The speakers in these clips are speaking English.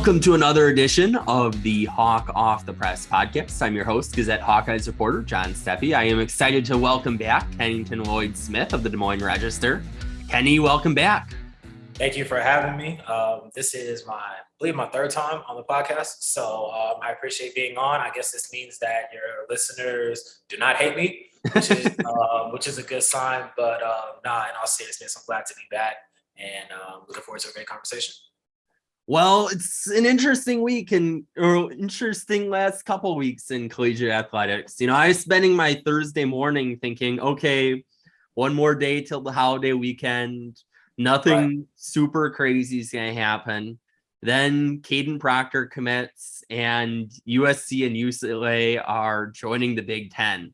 Welcome to another edition of the Hawk Off the Press podcast. I'm your host, Gazette Hawkeyes reporter, John Steppe. I am excited to welcome back Kennington Lloyd Smith of the Des Moines Register. Kenny, welcome back. Thank you for having me. This is I believe my third time on the podcast, so I appreciate being on. I guess this means that your listeners do not hate me, which is a good sign. But in all seriousness, I'm glad to be back and looking forward to a great conversation. Well, it's an interesting week or interesting last couple weeks in collegiate athletics. You know, I was spending my Thursday morning thinking, okay, one more day till the holiday weekend. Nothing super crazy is going to happen. Then Caden Proctor commits and USC and UCLA are joining the Big Ten.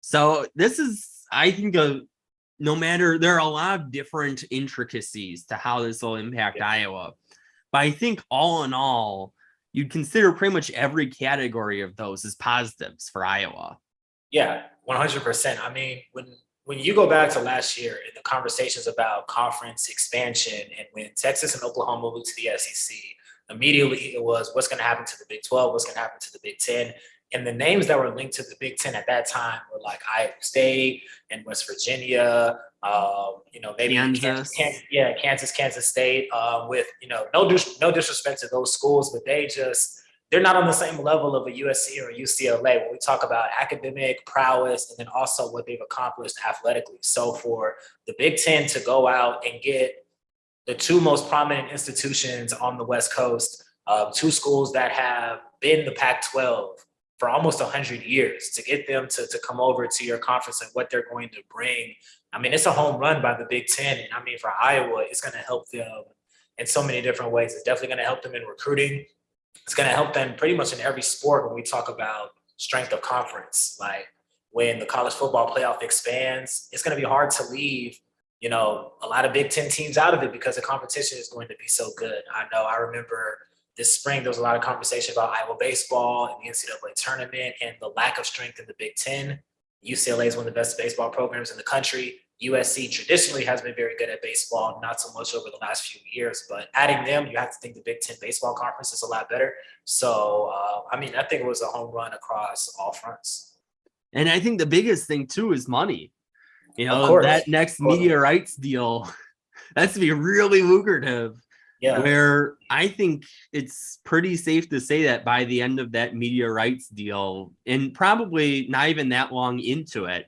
So this is, I think, there are a lot of different intricacies to how this will impact Iowa. But I think all in all, you'd consider pretty much every category of those as positives for Iowa. Yeah, 100%. I mean, when you go back to last year in the conversations about conference expansion and when Texas and Oklahoma moved to the SEC, immediately it was what's going to happen to the Big 12, what's going to happen to the Big 10. And the names that were linked to the Big 10 at that time were like Iowa State and West Virginia, maybe Kansas, Kansas State, with, no disrespect to those schools, but they're not on the same level of a USC or a UCLA when we talk about academic prowess and then also what they've accomplished athletically. So for the Big Ten to go out and get the two most prominent institutions on the West Coast, two schools that have been the Pac-12 for almost 100 years, to get them to come over to your conference and what they're going to bring. I mean, it's a home run by the Big Ten. And I mean, for Iowa, it's going to help them in so many different ways. It's definitely going to help them in recruiting. It's going to help them pretty much in every sport when we talk about strength of conference. Like when the college football playoff expands, it's going to be hard to leave, a lot of Big Ten teams out of it because the competition is going to be so good. I remember this spring, there was a lot of conversation about Iowa baseball and the NCAA tournament and the lack of strength in the Big Ten. UCLA is one of the best baseball programs in the country. USC traditionally has been very good at baseball, not so much over the last few years, but adding them, you have to think the Big Ten baseball conference is a lot better. So, I think it was a home run across all fronts. And I think the biggest thing too is money. That next media rights deal, that's to be really lucrative. Yeah. Where I think it's pretty safe to say that by the end of that media rights deal, and probably not even that long into it,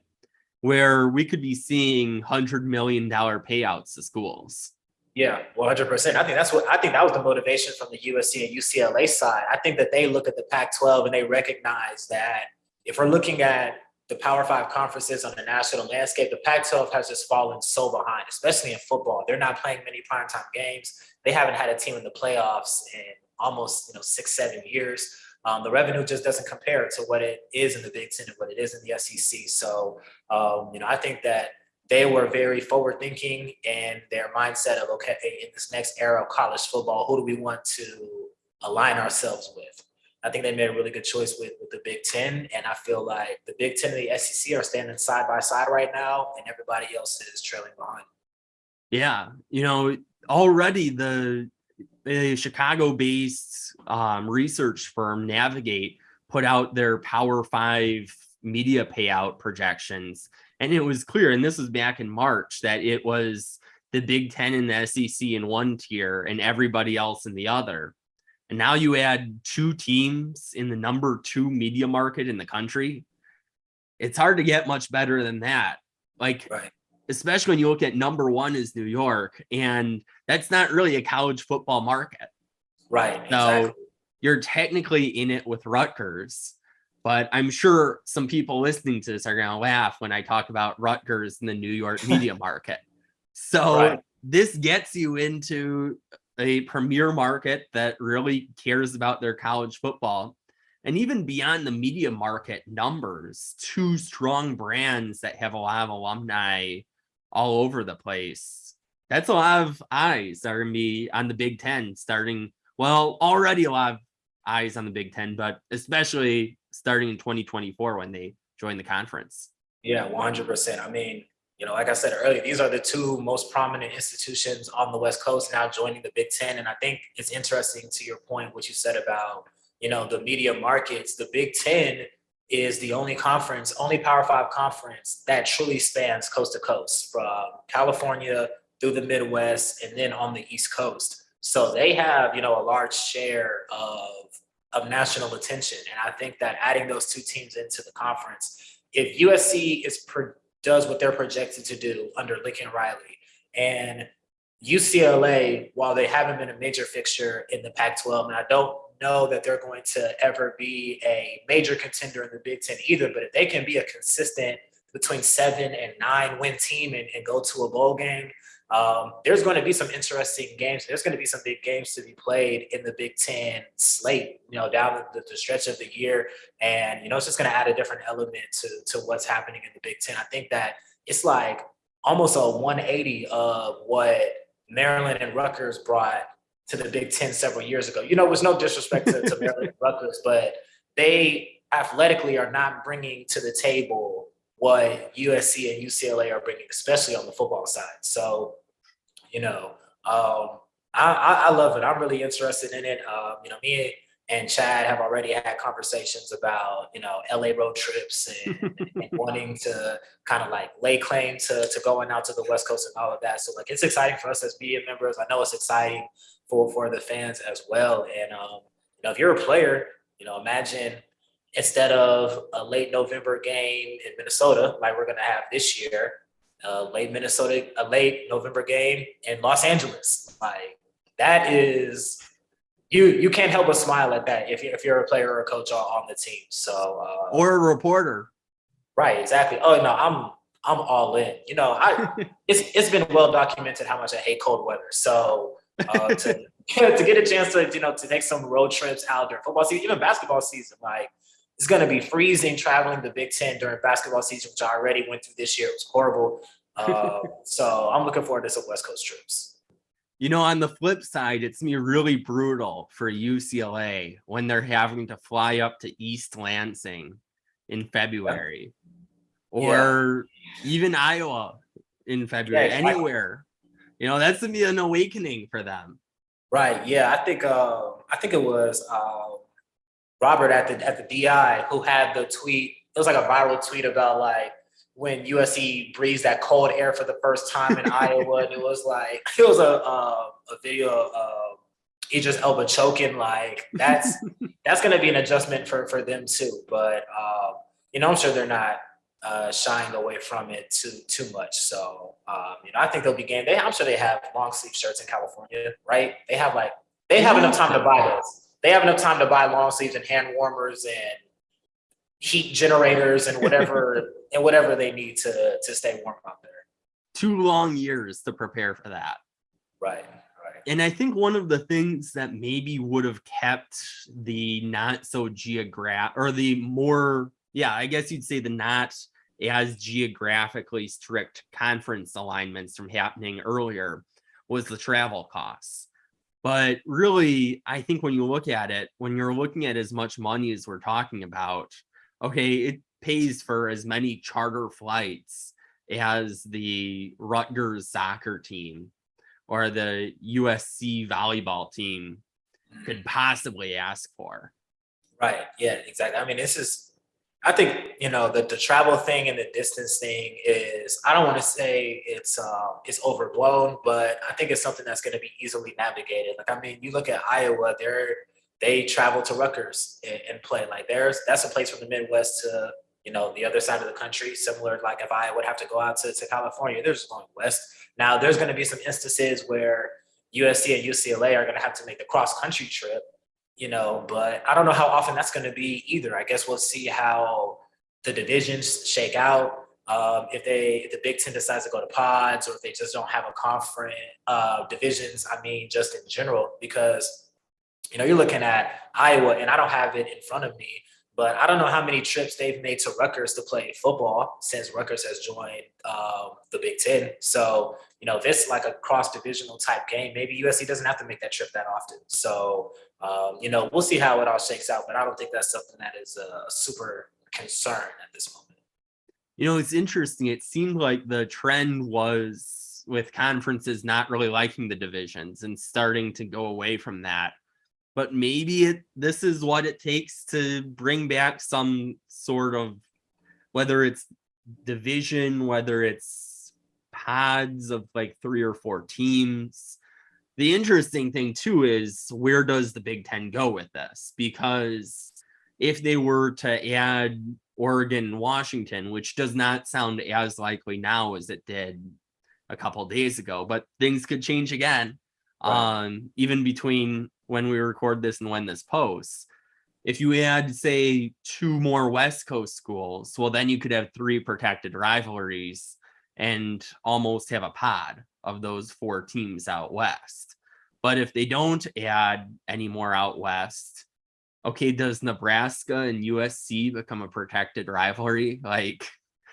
where we could be seeing $100 million payouts to schools. Yeah, 100%. I think that was the motivation from the USC and UCLA side. I think that they look at the Pac-12 and they recognize that if we're looking at the Power 5 conferences on the national landscape, the Pac-12 has just fallen so behind, especially in football. They're not playing many primetime games. They haven't had a team in the playoffs in almost 6-7 years. The revenue just doesn't compare to what it is in the Big Ten and what it is in the SEC. So, I think that they were very forward thinking in their mindset of, okay, in this next era of college football, who do we want to align ourselves with? I think they made a really good choice with the Big Ten. And I feel like the Big Ten and the SEC are standing side by side right now, and everybody else is trailing behind. Yeah. Already the Chicago-based research firm Navigate put out their Power 5 media payout projections. And it was clear, and this was back in March, that it was the Big Ten and the SEC in one tier and everybody else in the other. And now you add two teams in the number 2 media market in the country. It's hard to get much better than that. Especially when you look at number 1 is New York, and that's not really a college football market. Right. So exactly. You're technically in it with Rutgers, but I'm sure some people listening to this are going to laugh when I talk about Rutgers in the New York media market. So This gets you into a premier market that really cares about their college football. And even beyond the media market numbers, 2 strong brands that have a lot of alumni all over the place. That's a lot of eyes are going to be on the Big Ten already a lot of eyes on the Big Ten, but especially starting in 2024 when they join the conference. Yeah, 100%. I mean, like I said earlier, these are the two most prominent institutions on the West Coast now joining the Big Ten. And I think it's interesting to your point, what you said about, the media markets. The Big Ten is the only Power Five conference that truly spans coast to coast, from California through the Midwest and then on the East Coast. So they have, a large share of national attention. And I think that adding those two teams into the conference, if USC does what they're projected to do under Lincoln Riley, and UCLA, while they haven't been a major fixture in the Pac-12, and I don't know that they're going to ever be a major contender in the Big Ten either, but if they can be a consistent between 7 and 9 win team and go to a bowl game, there's going to be some interesting games. There's going to be some big games to be played in the Big Ten slate, down the stretch of the year. And, it's just going to add a different element to what's happening in the Big Ten. I think that it's like almost a 180 of what Maryland and Rutgers brought to the Big Ten several years ago. It was no disrespect to Maryland and Rutgers, but they athletically are not bringing to the table what USC and UCLA are bringing, especially on the football side. So, I love it. I'm really interested in it. Me and Chad have already had conversations about, LA road trips and wanting to kind of like lay claim to going out to the West Coast and all of that. So like, it's exciting for us as media members. I know it's exciting for the fans as well. And, if you're a player, imagine instead of a late November game in Minnesota, like we're going to have this year, a late November game in Los Angeles. Like that is, you can't help but smile at that if you're a player or a coach on the team. So or a reporter, right? Exactly. Oh no, I'm all in. It's been well documented how much I hate cold weather. So to get a chance to make some road trips out during football season, even basketball season, like it's going to be freezing traveling the Big Ten during basketball season, which I already went through this year. It was horrible. So I'm looking forward to some West Coast trips. On the flip side, it's going to be really brutal for UCLA when they're having to fly up to East Lansing in February, or even Iowa in February, anywhere. That's going to be an awakening for them. Right. Yeah. I think it was Robert at the DI who had the tweet. It was like a viral tweet about like when USC breathes that cold air for the first time in Iowa, and it was a video of Idris Elba choking. Like that's going to be an adjustment for them too. But I'm sure they're not shying away from it too much. So I think they'll be game. I'm sure they have long sleeve shirts in California, right? They have enough time to buy those. They have enough time to buy long sleeves and hand warmers and heat generators and whatever they need to stay warm out there. 2 long years to prepare for that. Right. And I think one of the things that maybe would have kept the not so or the more, I guess you'd say the not as geographically strict conference alignments from happening earlier was the travel costs. But really, I think when you look at it, when you're looking at as much money as we're talking about, okay, it pays for as many charter flights as the Rutgers soccer team or the USC volleyball team could possibly ask for. Right. Yeah, exactly. I mean, I think, the travel thing and the distance thing is, I don't want to say it's overblown, but I think it's something that's going to be easily navigated. Like, I mean, you look at Iowa, they travel to Rutgers and play. Like that's a place from the Midwest to, the other side of the country. Similar, like if I would have to go out to California, they're just going west. Now there's going to be some instances where USC and UCLA are going to have to make the cross country trip, but I don't know how often that's going to be either. I guess we'll see how the divisions shake out. If the Big Ten decides to go to pods, or if they just don't have a conference divisions, I mean, just in general, because, you're looking at Iowa, and I don't have it in front of me, but I don't know how many trips they've made to Rutgers to play football since Rutgers has joined the Big Ten. So, if it's like a cross-divisional type game, maybe USC doesn't have to make that trip that often. So, we'll see how it all shakes out, but I don't think that's something that is a super concern at this moment. It's interesting. It seemed like the trend was with conferences not really liking the divisions and starting to go away from that. But maybe this is what it takes to bring back some sort of, whether it's division, whether it's pods of like 3 or 4 teams. The interesting thing too is, where does the Big Ten go with this? Because if they were to add Oregon and Washington, which does not sound as likely now as it did a couple of days ago, but things could change again. Right. Even between when we record this and when this posts. If you add, say, 2 more West Coast schools, well, then you could have 3 protected rivalries and almost have a pod of those 4 teams out west. But if they don't add any more out west, okay, does Nebraska and USC become a protected rivalry? Like,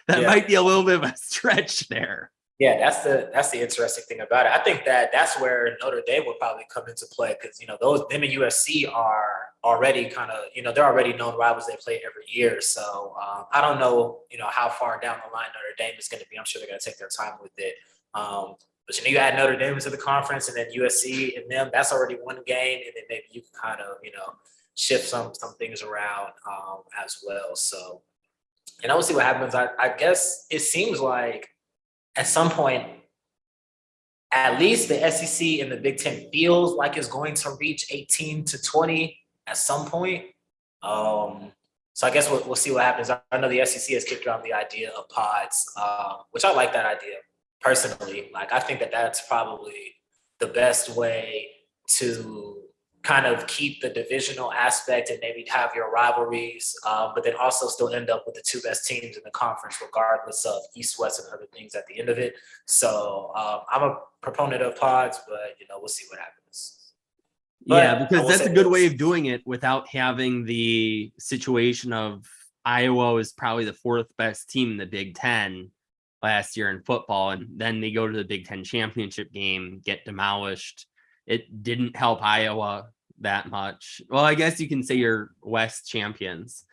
that Yeah. might be a little bit of a stretch there. Yeah, that's the interesting thing about it. I think that's where Notre Dame will probably come into play because them and USC are already kind of they're already known rivals. They play every year, so I don't know how far down the line Notre Dame is going to be. I'm sure they're going to take their time with it. But you add Notre Dame to the conference and then USC and them. That's already one game, and then maybe you can kind of shift some things around as well. So, and I will see what happens. I guess it seems like, at some point, at least the SEC and the Big Ten feels like it's going to reach 18 to 20 at some point. So I guess we'll see what happens. I know the SEC has kicked around the idea of pods, which I like that idea personally. Like, I think that's probably the best way to kind of keep the divisional aspect and maybe have your rivalries, but then also still end up with the 2 best teams in the conference, regardless of East, West, and other things at the end of it. So I'm a proponent of pods, but we'll see what happens. Yeah, because that's a good way of doing it without having the situation of Iowa is probably the 4th best team in the Big Ten last year in football, and then they go to the Big Ten championship game, get demolished. It didn't help Iowa that much. Well, I guess you can say you're West champions,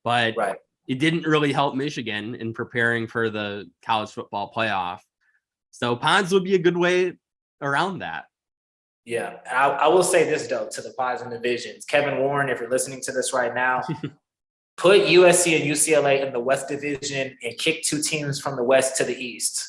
but Right. It didn't really help Michigan in preparing for the college football playoff. So pods would be a good way around that. Yeah, I will say this though to the pods and divisions. Kevin Warren, if you're listening to this right now, put USC and UCLA in the West Division and kick 2 teams from the West to the East.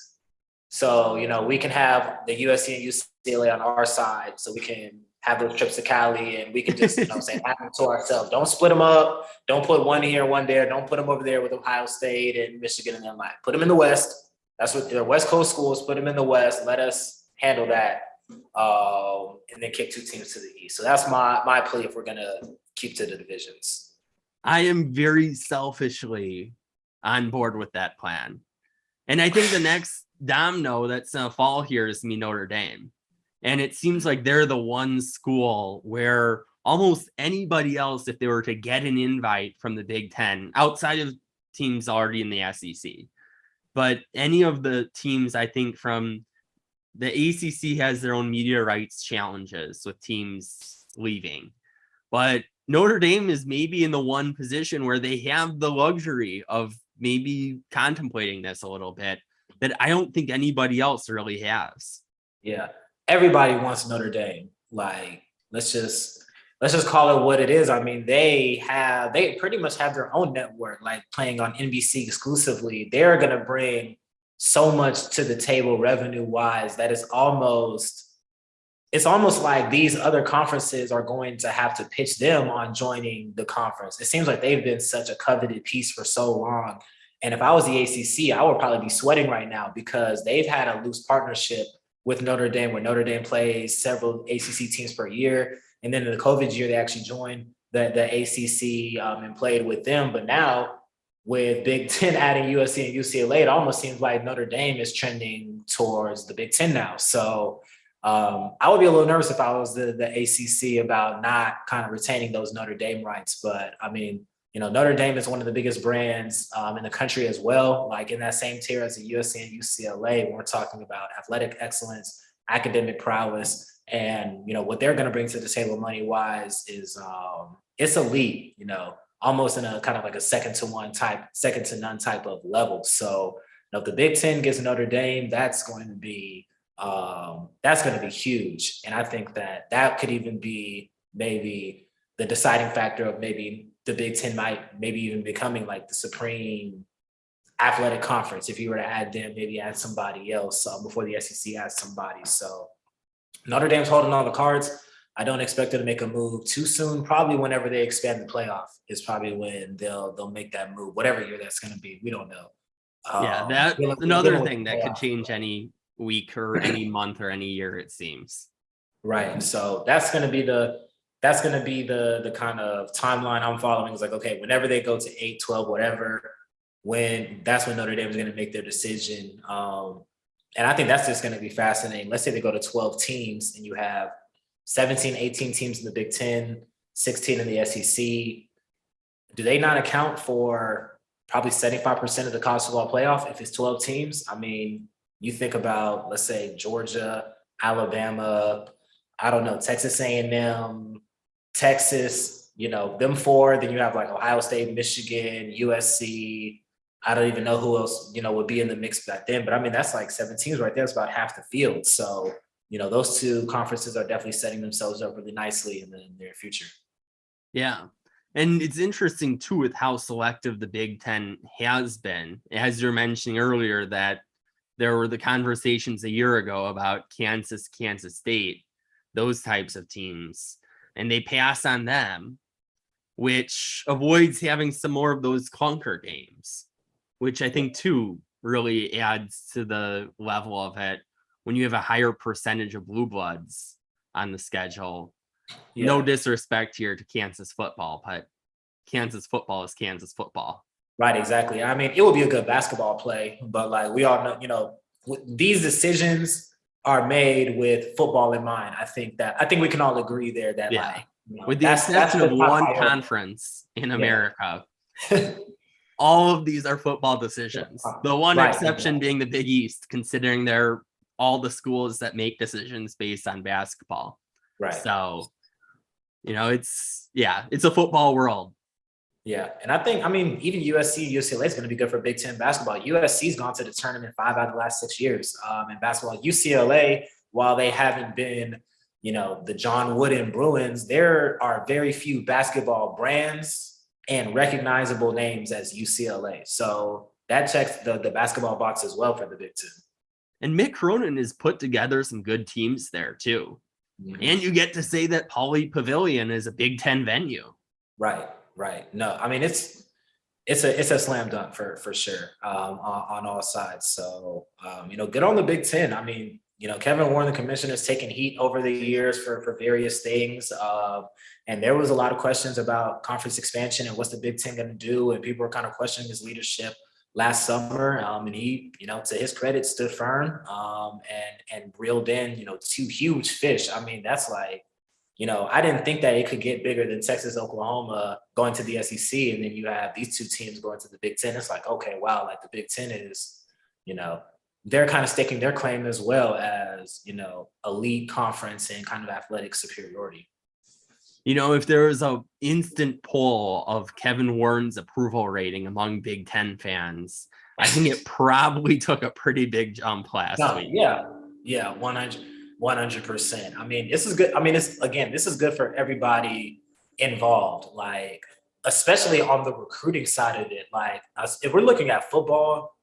So, we can have the USC and UCLA on our side, so we can have those trips to Cali and we can just, say, have them to ourselves. Don't split them up. Don't put one here, one there. Don't put them over there with Ohio State and Michigan and them. Like, put them in the West. That's what they're West Coast schools. Put them in the West. Let us handle that. And then kick 2 teams to the East. So that's my plea if we're going to keep to the divisions. I am very selfishly on board with that plan. And I think the next domino that's going to fall here is Notre Dame. And it seems like they're the one school where almost anybody else, if they were to get an invite from the Big Ten, outside of teams already in the SEC, but any of the teams, I think from the ACC has their own media rights challenges with teams leaving. But Notre Dame is maybe in the one position where they have the luxury of maybe contemplating this a little bit that I don't think anybody else really has. Yeah. Everybody wants Notre Dame. Like, let's just call it what it is. I mean, they pretty much have their own network, like playing on NBC exclusively. They're going to bring so much to the table revenue wise that it's almost like these other conferences are going to have to pitch them on joining the conference. It seems like they've been such a coveted piece for so long. And if I was the ACC, I would probably be sweating right now because they've had a loose partnership with Notre Dame, where Notre Dame plays several ACC teams per year. And then in the COVID year, they actually joined the ACC and played with them. But now with Big Ten adding USC and UCLA, it almost seems like Notre Dame is trending towards the Big Ten now. So I would be a little nervous if I was the ACC about not kind of retaining those Notre Dame rights. But I mean, Notre Dame is one of the biggest brands in the country as well, like in that same tier as the USC and UCLA, when we're talking about athletic excellence, academic prowess, and, what they're going to bring to the table money-wise is it's elite, almost in a kind of like a second to none type of level. So if the Big Ten gets Notre Dame, that's going to be huge. And I think that could even be maybe the deciding factor of maybe the Big Ten might maybe even becoming like the supreme athletic conference. If you were to add them, maybe add somebody else before the SEC adds somebody. So Notre Dame's holding all the cards. I don't expect them to make a move too soon. Probably whenever they expand the playoff is probably when they'll make that move. Whatever year that's going to be, we don't know. Yeah, that's another thing that could playoff. change any week or any month or any year, it seems. Right. So that's going to be the kind of timeline I'm following. Is like, okay, whenever they go to 8, 12, whatever, that's when Notre Dame is going to make their decision. And I think that's just going to be fascinating. Let's say they go to 12 teams and you have 17, 18 teams in the Big Ten, 16 in the SEC. Do they not account for probably 75% of the college football playoff if it's 12 teams? I mean, you think about, let's say, Georgia, Alabama, I don't know, Texas A&M, Texas, them four. Then you have like Ohio State, Michigan, USC. I don't even know who else, would be in the mix back then. But I mean, that's like 7 teams right there. It's about half the field. So, those two conferences are definitely setting themselves up really nicely in the near future. Yeah. And it's interesting, too, with how selective the Big Ten has been. As you're mentioning earlier, that there were the conversations a year ago about Kansas State, those types of teams, and they pass on them, which avoids having some more of those clunker games, which I think, too, really adds to the level of it when you have a higher percentage of blue bloods on the schedule. Yeah. No disrespect here to Kansas football, but Kansas football is Kansas football. Right, exactly. I mean, it will be a good basketball play, but like we all know, these decisions are made with football in mind. I think we can all agree there that with the exception of one conference in America, all of these are football decisions. The one exception being the Big East, considering they're all the schools that make decisions based on basketball. Right. So, it's a football world. Yeah. And I think, even USC and UCLA is going to be good for Big Ten basketball. USC's gone to the tournament 5 out of the last 6 years in basketball. UCLA, while they haven't been, the John Wooden Bruins, there are very few basketball brands and recognizable names as UCLA. So that checks the basketball box as well for the Big Ten. And Mick Cronin has put together some good teams there too. Mm-hmm. And you get to say that Pauley Pavilion is a Big Ten venue. Right. No, it's a slam dunk for sure on all sides. So, good on the Big Ten. Kevin Warren, the commissioner, has taken heat over the years for various things. And there was a lot of questions about conference expansion and what's the Big Ten going to do. And people were kind of questioning his leadership last summer. And he, to his credit, stood firm and reeled in, 2 huge fish. That's like, I didn't think that it could get bigger than Texas, Oklahoma going to the SEC. And then you have these 2 teams going to the Big Ten. It's like, okay, wow, like the Big Ten is, they're kind of staking their claim as well as, elite conference and kind of athletic superiority. If there was an instant poll of Kevin Warren's approval rating among Big Ten fans, I think it probably took a pretty big jump last week. Yeah, 100%. This is good. This is good for everybody involved, like, especially on the recruiting side of it. Like, if we're looking at football,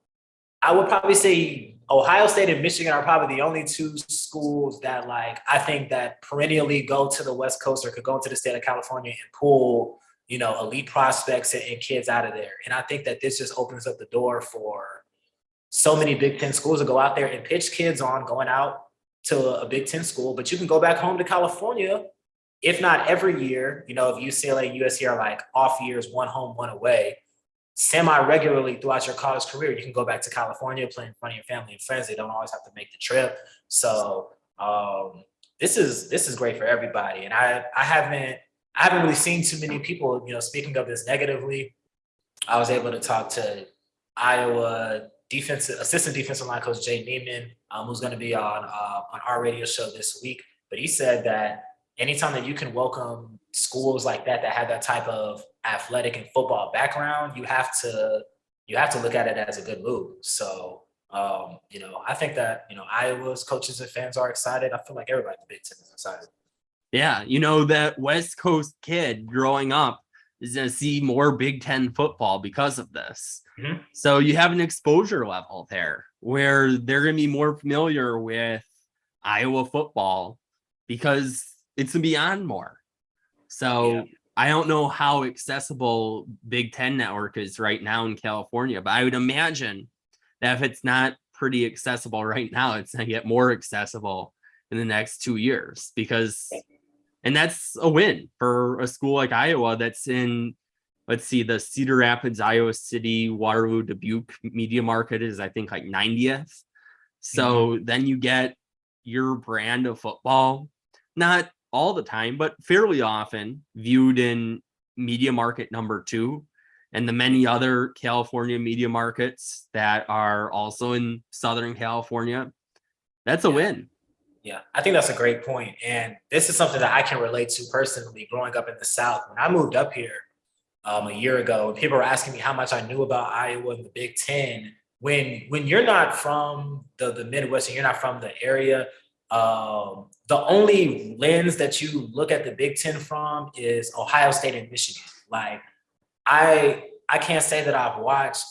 I would probably say Ohio State and Michigan are probably the only 2 schools that, like, I think that perennially go to the West Coast or could go into the state of California and pull, elite prospects and kids out of there. And I think that this just opens up the door for so many Big Ten schools to go out there and pitch kids on going out to a Big Ten school. But you can go back home to California, if not every year, if UCLA and USC are like off years, 1 home, 1 away, semi-regularly throughout your college career, you can go back to California, play in front of your family and friends. They don't always have to make the trip. So this is great for everybody. And I haven't really seen too many people, speaking of this negatively. I was able to talk to Iowa assistant defensive line coach Jay Neiman, who's going to be on our radio show this week. But he said that anytime that you can welcome schools like that have that type of athletic and football background, you have to look at it as a good move. So I think that Iowa's coaches and fans are excited. I feel like everybody in the Big Ten is excited. Yeah, that West Coast kid growing up is going to see more Big Ten football because of this. Mm-hmm. So you have an exposure level there where they're going to be more familiar with Iowa football because it's going to be on more. So I don't know how accessible Big Ten network is right now in California, but I would imagine that if it's not pretty accessible right now, it's going to get more accessible in the next 2 years and that's a win for a school like Iowa that's in, let's see, the Cedar Rapids, Iowa City, Waterloo, Dubuque media market is, I think, like 90th. So then you get your brand of football, not all the time, but fairly often viewed in media market number 2 and the many other California media markets that are also in Southern California. That's a win. Yeah, I think that's a great point. And this is something that I can relate to personally growing up in the South. When I moved up here a year ago, people were asking me how much I knew about Iowa and the Big Ten. When you're not from the Midwest and you're not from the area, the only lens that you look at the Big Ten from is Ohio State and Michigan. Like, I can't say that I've watched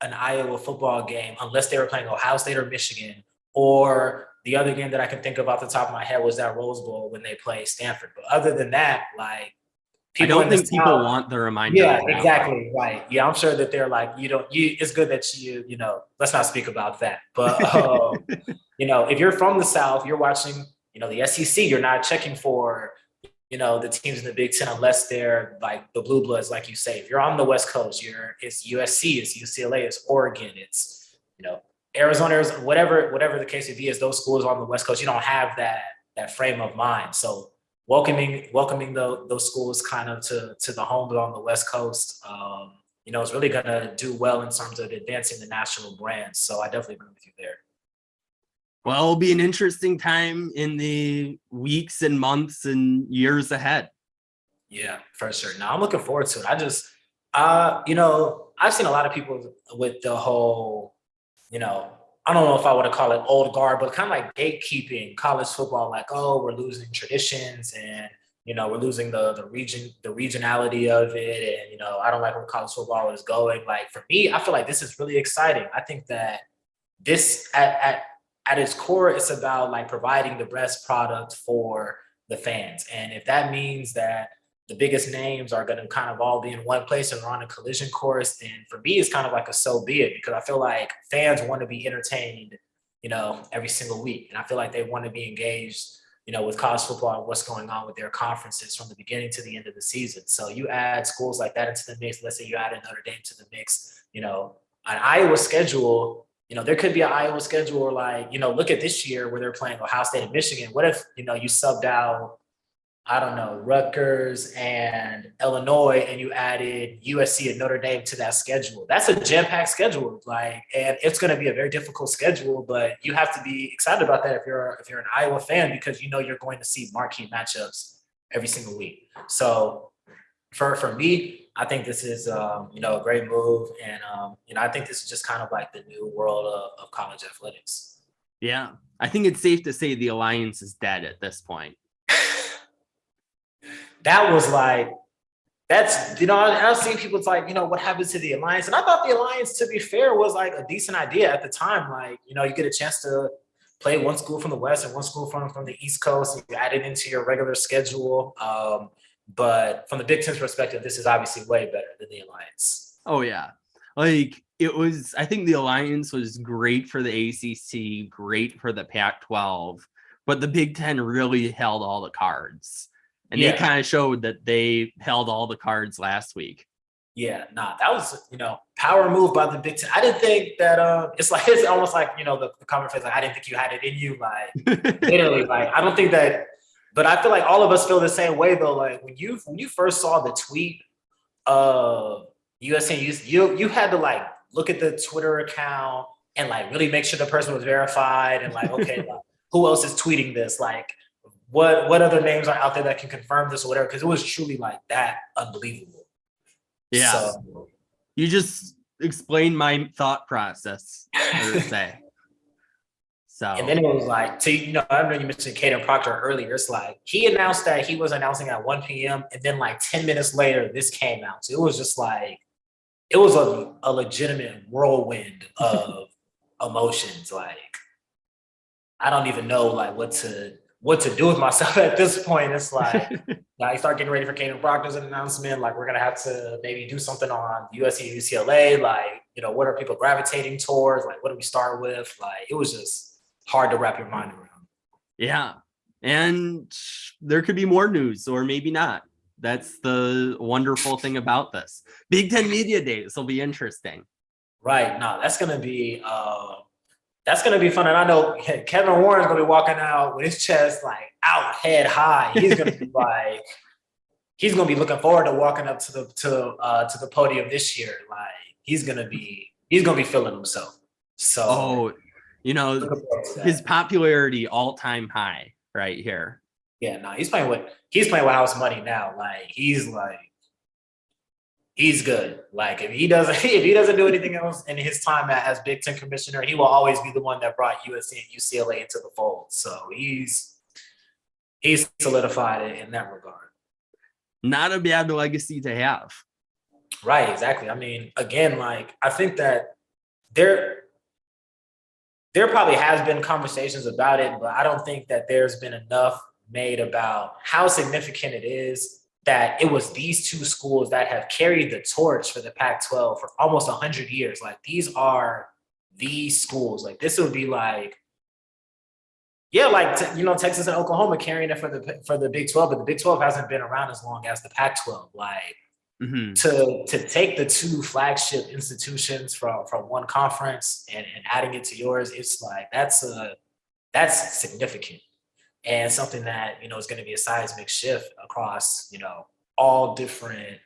an Iowa football game unless they were playing Ohio State or Michigan, or the other game that I can think of off the top of my head was that Rose Bowl when they played Stanford. But other than that, like, I don't think people want the reminder. Yeah, exactly. Right. Yeah, I'm sure that they're like, it's good that let's not speak about that. But, if you're from the South, you're watching, the SEC, you're not checking for, the teams in the Big Ten unless they're like the Blue Bloods, like you say. If you're on the West Coast, it's USC, it's UCLA, it's Oregon, it's, Arizona, whatever the case may be, is those schools on the West Coast, you don't have that frame of mind. So welcoming those schools kind of to the homes on the West Coast, is really going to do well in terms of advancing the national brand. So I definitely agree with you there. Well, it'll be an interesting time in the weeks and months and years ahead. Yeah, for sure. Now I'm looking forward to it. I've seen a lot of people with the whole, I don't know if I want to call it old guard, but kind of like gatekeeping college football, like, oh, we're losing traditions and, we're losing the regionality of it. And, I don't like where college football is going. Like, for me, I feel like this is really exciting. I think that this at its core, it's about like providing the best product for the fans. And if that means that the biggest names are going to kind of all be in one place and we're on a collision course, then for me, it's kind of like a so be it, because I feel like fans want to be entertained, every single week. And I feel like they want to be engaged, with college football and what's going on with their conferences from the beginning to the end of the season. So you add schools like that into the mix. Let's say you add Notre Dame to the mix, an Iowa schedule, there could be an Iowa schedule where, like, look at this year where they're playing Ohio State and Michigan. What if, you subbed out, I don't know, Rutgers and Illinois, and you added USC and Notre Dame to that schedule? That's a jam-packed schedule, and it's going to be a very difficult schedule. But you have to be excited about that if you're an Iowa fan, because you're going to see marquee matchups every single week. So for me, I think this is a great move, and I think this is just kind of like the new world of college athletics. Yeah, I think it's safe to say the alliance is dead at this point. That was like, I've seen people, it's like, what happens to the alliance? And I thought the alliance, to be fair, was like a decent idea at the time. Like, you get a chance to play one school from the West and one school from the East Coast, and you add it into your regular schedule. But from the Big Ten's perspective, this is obviously way better than the alliance. Oh, yeah. Like, I think the alliance was great for the ACC, great for the Pac-12, but the Big Ten really held all the cards. And they kind of showed that they held all the cards last week. Yeah, that was, power move by the Big Ten. I didn't think that, it's almost like, the comment phrase, like, I didn't think you had it in you. Like, literally, like, I don't think that, but I feel like all of us feel the same way, though. Like, when you first saw the tweet of USC and UCLA, you had to, like, look at the Twitter account and, like, really make sure the person was verified and, like, okay, like, who else is tweeting this? Like, what other names are out there that can confirm this or whatever, because it was truly like that unbelievable. Yeah. So, You just explained my thought process, per se. So, and then it was like, so, I know you mentioned Caden Proctor earlier. It's like he announced that he was announcing at 1 p.m. and then like 10 minutes later, this came out. So it was just like, it was a legitimate whirlwind of emotions. Like, I don't even know like what to do with myself at this point. It's like, I start getting ready for Caden Proctor's announcement. Like, we're gonna have to maybe do something on USC and UCLA. Like, what are people gravitating towards? Like, what do we start with? Like, it was just hard to wrap your mind around. yeah. And there could be more news, or maybe not. That's the wonderful thing about this. Big Ten Media Days will be interesting. Right. No, that's gonna be fun. And I know Kevin Warren's gonna be walking out with his chest like out, head high. He's gonna be like, he's gonna be looking forward to walking up to the podium this year. Like, he's gonna be feeling himself. So, his popularity all-time high right here. Yeah, no, he's playing with house money now. Like, he's good. Like, if he doesn't do anything else in his time as Big Ten commissioner, he will always be the one that brought USC and UCLA into the fold. So he's solidified it in that regard. Not a bad legacy to have. Right, exactly. I mean, again, like, I think that there probably has been conversations about it, but I don't think that there's been enough made about how significant it is that it was these two schools that have carried the torch for the Pac-12 for almost 100 years. Like, these are these schools. Like, this would be like, yeah, like, Texas and Oklahoma carrying it for the Big 12, but the Big 12 hasn't been around as long as the Pac-12. Like, to take the two flagship institutions from one conference and adding it to yours, it's like, that's significant, and something that is going to be a seismic shift across all different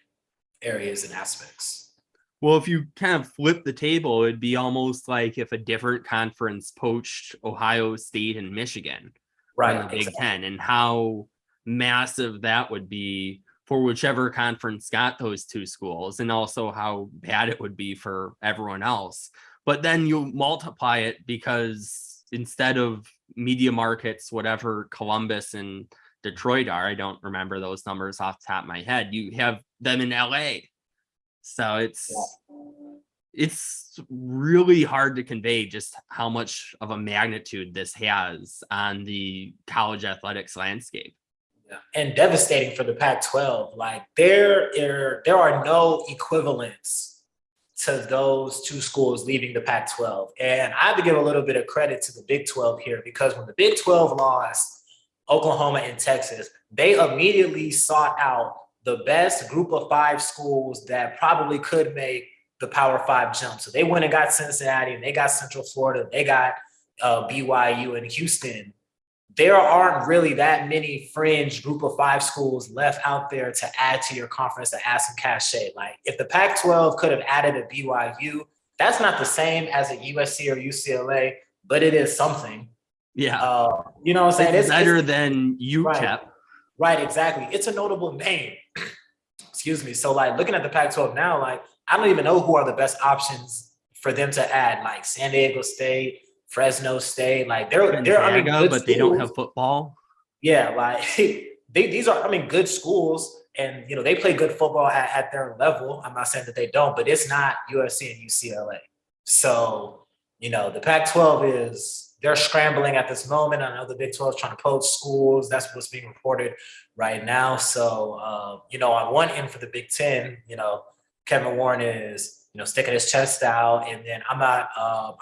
areas and aspects. Well, if you kind of flip the table, it'd be almost like if a different conference poached Ohio State and Michigan right, from the Big Ten, and how massive that would be for whichever conference got those two schools, and also how bad it would be for everyone else. But then you multiply it, because instead of media markets, whatever Columbus and Detroit are, I don't remember those numbers off the top of my head, you have them in LA. So it's really hard to convey just how much of a magnitude this has on the college athletics landscape. And devastating for the Pac-12. Like, there are no equivalents to those two schools leaving the Pac-12. And I have to give a little bit of credit to the Big 12 here, because when the Big 12 lost Oklahoma and Texas, they immediately sought out the best group of 5 schools that probably could make the Power 5 jump. So they went and got Cincinnati, and they got Central Florida, they got BYU and Houston. There aren't really that many fringe group of 5 schools left out there to add to your conference, to add some cachet. Like, if the Pac-12 could have added a BYU, that's not the same as a USC or UCLA, but it is something. Yeah. You know what I'm saying? It's better than UTEP. Right, exactly. It's a notable name. Excuse me. So, like, looking at the Pac-12 now, like, I don't even know who are the best options for them to add. Like, San Diego State, Fresno State, like, they're good but schools. They don't have football. Yeah, like, these are good schools, and they play good football at their level. I'm not saying that they don't, but it's not USC and UCLA. So, the Pac-12 they're scrambling at this moment. I know the Big 12 is trying to poach schools. That's what's being reported right now. So, on one end for the Big Ten, Kevin Warren is sticking his chest out. And then I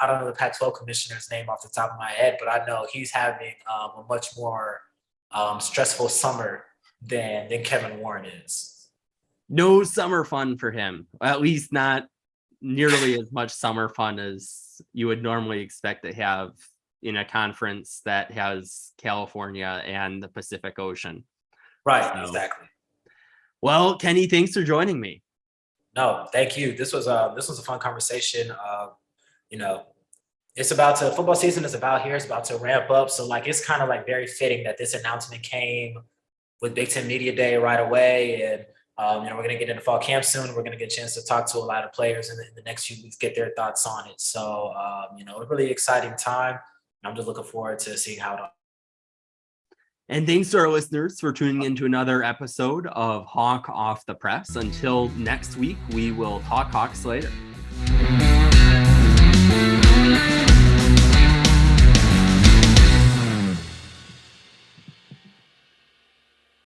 don't know the Pac-12 commissioner's name off the top of my head, but I know he's having a much more stressful summer than Kevin Warren is. No summer fun for him, at least not nearly as much summer fun as you would normally expect to have in a conference that has California and the Pacific Ocean. Right, so, exactly. Well, Kenny, thanks for joining me. No, thank you. This was a fun conversation. football season is about here. It's about to ramp up. So like, it's kind of like very fitting that this announcement came with Big Ten Media Day right away. And, we're going to get into fall camp soon. We're going to get a chance to talk to a lot of players in the next few weeks, get their thoughts on it. So, a really exciting time. I'm just looking forward to seeing how it all. And thanks to our listeners for tuning into another episode of Hawk Off the Press. Until next week, we will talk Hawks later.